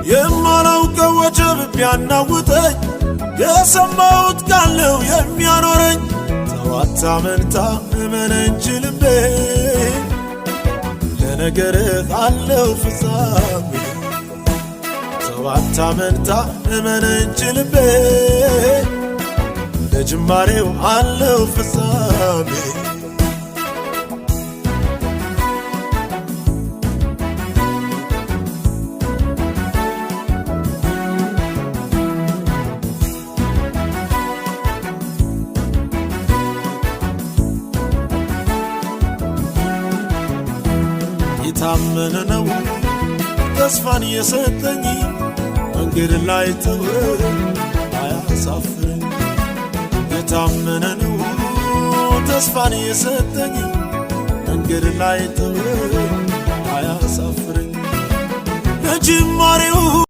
የማላውቀው ወጀብ ቢያናውጠኝ የሰማሁት ቃል ነው የሚያኖረኝ። ተው አታመንታ እመን እንጂ ልቤ ለነገርህ አለው ፍጻሜ። ተው አታመንታ እመን እንጂ ልቤ ለጅማሬው አለው ፍጻሜ። የታመነ ነው ተስፋን የሰጠኝ መንገድ ላይ ተወኝ አያሳፍረኝ። የታመነ ነው ተስፋን የሰጠኝ መንገድ ላይ ተወኝ አያሳፍረኝ። ለጅማሬው